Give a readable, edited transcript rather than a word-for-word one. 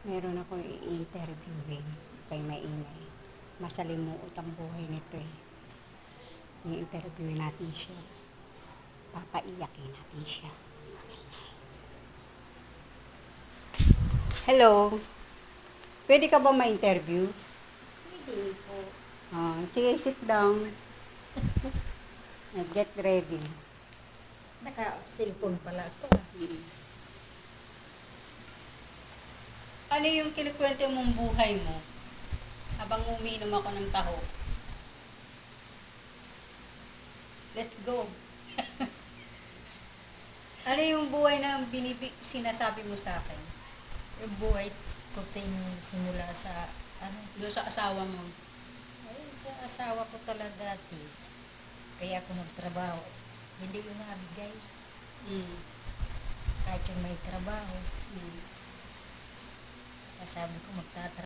Meron ako i-interviewin kay Maingay. Masalimuot ang buhay nito eh. I-interviewin natin siya. Papaiyakin natin siya. Hello? Pwede ka ba ma-interview? Hindi po. Sige, sit down. Get ready. Naka-cellphone pala ako. Ano yung kinikwento mong buhay mo habang umiinom ako ng taho? Let's go. Ano yung buhay na sinasabi mo sa akin? Yung buhay ko simula sa, Doon sa asawa mo? sa asawa ko talaga dati. Kaya ako nagtrabaho. Hindi yun nabigay. Kahit yung may trabaho. Sabi ko magtatrabaho.